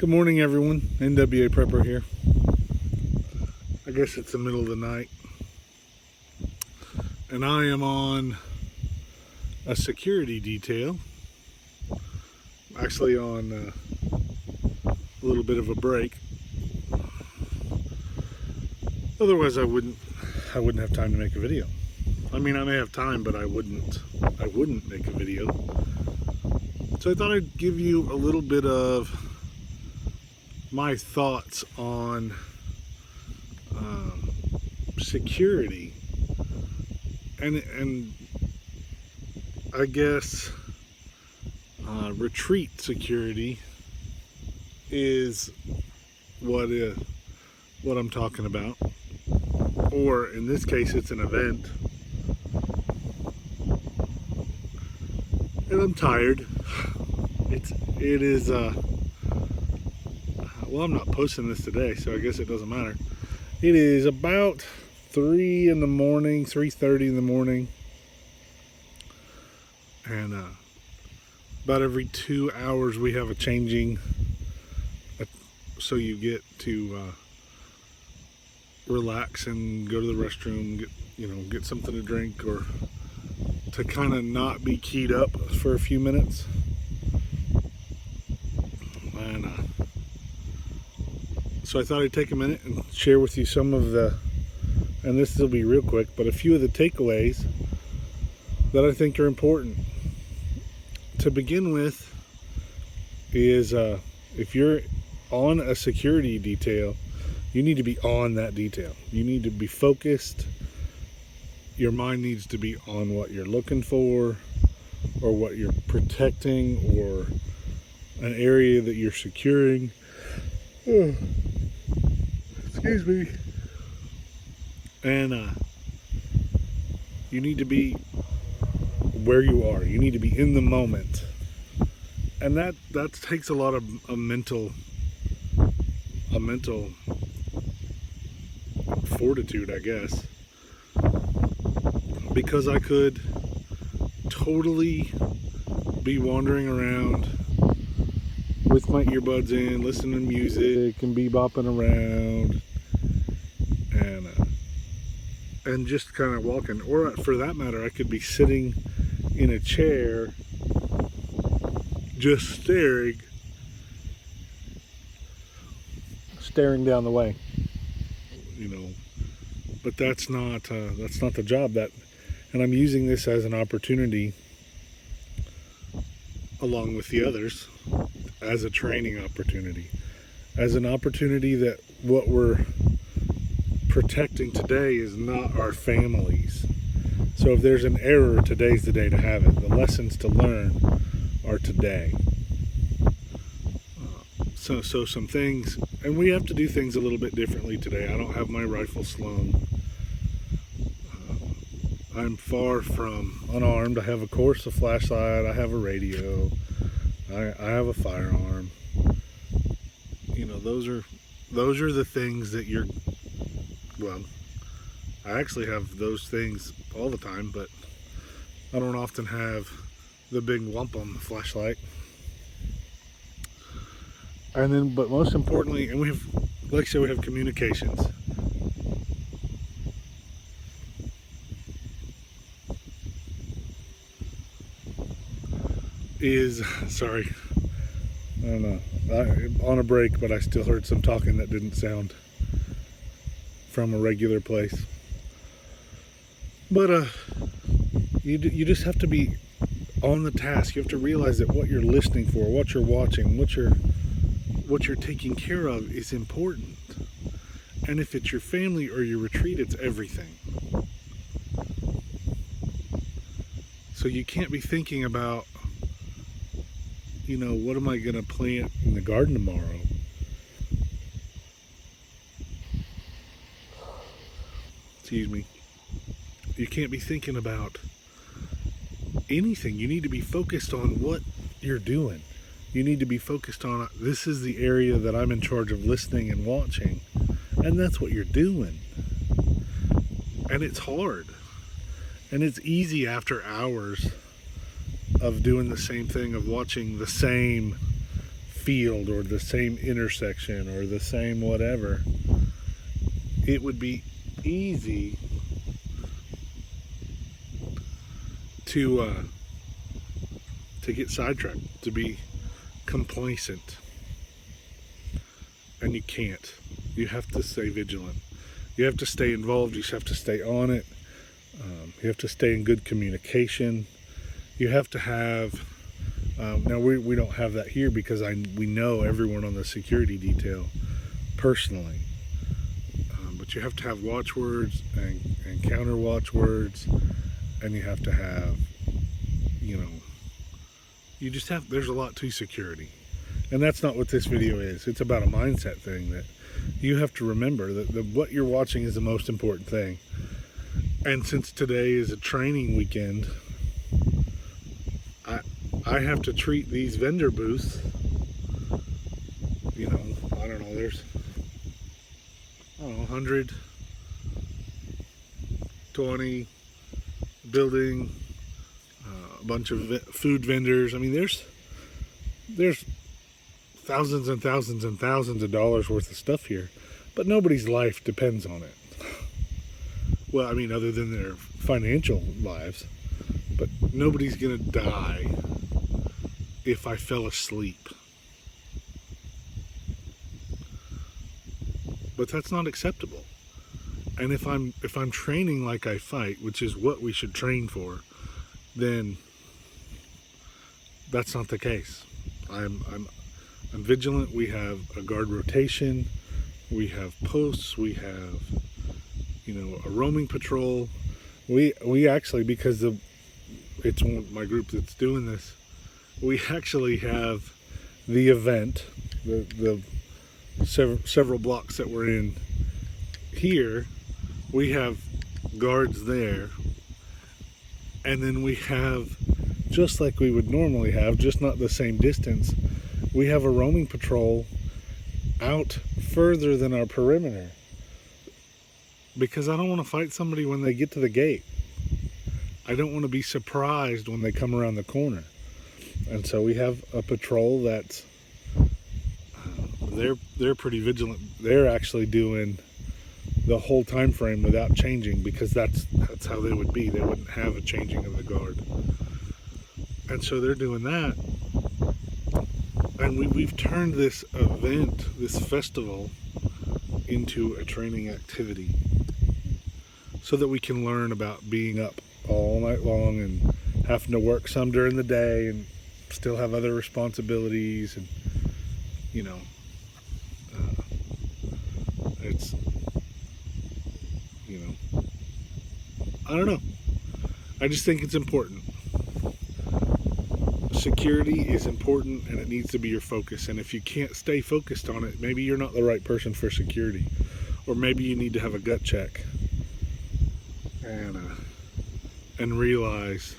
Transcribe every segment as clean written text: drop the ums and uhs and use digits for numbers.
Good morning, everyone. NWA Prepper here. I guess it's the middle of the night, and I am on a security detail. Actually, on a little bit of a break. Otherwise, I wouldn't have time to make a video. I mean, I may have time, but I wouldn't make a video. So I thought I'd give you a little bit of my thoughts on security, and I guess retreat security is what I'm talking about, or in this case, it's an event. And I'm tired. It is. Well, I'm not posting this today, so I guess it doesn't matter. It is about 3 in the morning, 3:30 in the morning, and about every 2 hours we have a changing. So you get to relax and go to the restroom, get something to drink, or to kind of not be keyed up for a few minutes. And so I thought I'd take a minute and share with you some of and this will be real quick, but a few of the takeaways that I think are important. To begin with is if you're on a security detail, you need to be on that detail. You need to be focused. Your mind needs to be on what you're looking for, or what you're protecting, or an area that you're securing. Excuse me. And you need to be where you are. You need to be in the moment, and that takes a lot of a mental fortitude, I guess, because I could totally be wandering around with my earbuds in, listening to music and bebopping around, and just kind of walking. Or for that matter, I could be sitting in a chair just staring down the way, but that's not the job. And I'm using this as an opportunity, along with the others, as a training opportunity, as an opportunity that what we're protecting today is not our families. So if there's an error, today's the day to have it. The lessons to learn are today. So some things, and we have to do things a little bit differently today. I don't have my rifle slung. I'm far from unarmed. I have, of course, a flashlight. I have a radio. I have a firearm. Those are the things that I actually have those things all the time, but I don't often have the big lump on the flashlight. And then, but most importantly, and we have, like I said, we have communications. Sorry, I don't know, I'm on a break, but I still heard some talking that didn't sound from a regular place. But you just have to be on the task. You have to realize that what you're listening for, what you're watching, what you're taking care of is important. And if it's your family or your retreat, it's everything. So you can't be thinking about, what am I going to plant in the garden tomorrow? Excuse me. You can't be thinking about anything. You need to be focused on what you're doing. You need to be focused on, this is the area that I'm in charge of listening and watching. And that's what you're doing. And it's hard. And it's easy after hours of doing the same thing, of watching the same field or the same intersection or the same whatever, it would be easy to get sidetracked, to be complacent. And you can't. You have to stay vigilant. You have to stay involved. You have to stay on it. You have to stay in good communication. You have to have, now we don't have that here because we know everyone on the security detail personally. But you have to have watchwords and counter watchwords, and you have to have, you just have, there's a lot to security. And that's not what this video is. It's about a mindset thing that you have to remember that what you're watching is the most important thing. And since today is a training weekend, I have to treat these vendor booths, I don't know, there's, 120 building, a bunch of food vendors. I mean, there's thousands and thousands and thousands of dollars worth of stuff here, but nobody's life depends on it. Well, I mean, other than their financial lives, but nobody's gonna die if I fell asleep. But that's not acceptable. And if I'm training like I fight, which is what we should train for, then that's not the case. I'm vigilant. We have a guard rotation. We have posts. We have, a roaming patrol. We actually, because it's my group that's doing this, we actually have the event, the several blocks that we're in here, we have guards there, and then we have, just like we would normally have, just not the same distance, we have a roaming patrol out further than our perimeter, because I don't want to fight somebody when they get to the gate. I don't want to be surprised when they come around the corner. And so we have a patrol that's they're pretty vigilant. They're actually doing the whole time frame without changing, because that's how they would be. They wouldn't have a changing of the guard. And so they're doing that. And we've turned this event, this festival, into a training activity so that we can learn about being up all night long and having to work some during the day and still have other responsibilities, and it's I don't know, I just think it's important. Security is important, and it needs to be your focus. And if you can't stay focused on it, maybe you're not the right person for security, or maybe you need to have a gut check and realize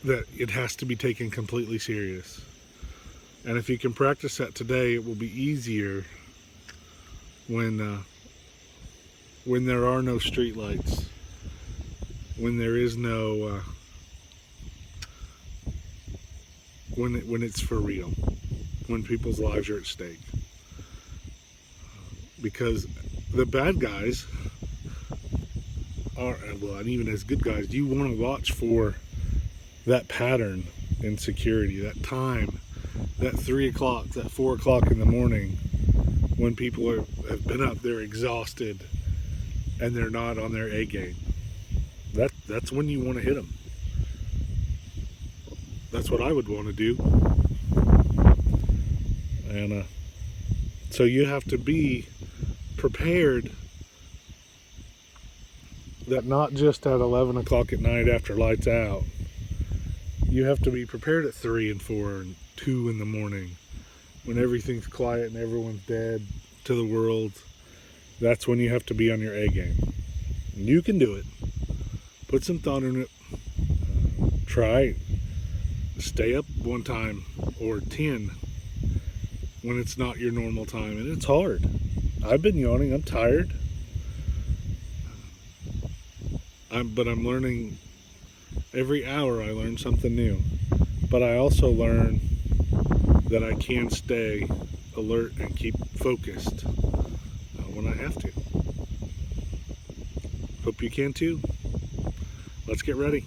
that it has to be taken completely serious. And if you can practice that today, it will be easier when there are no street lights, when there is no when it's for real, when people's lives are at stake. Because the bad guys are, well, and even as good guys, you want to watch for that pattern in security, that time, that 3 o'clock, that 4 o'clock in the morning, when people have been up, they're exhausted, and they're not on their A game. That's when you want to hit them. That's what I would want to do. And so you have to be prepared, that not just at 11 o'clock at night after lights out. You have to be prepared at 3 and 4 and 2 in the morning, when everything's quiet and everyone's dead to the world. That's when you have to be on your A game. And you can do it. Put some thought in it. Try. Stay up one time or 10 when it's not your normal time. And it's hard. I've been yawning. I'm tired. But I'm learning. Every hour I learn something new. but I also learn that I can stay alert and keep focused when I have to. Hope you can too. Let's get ready.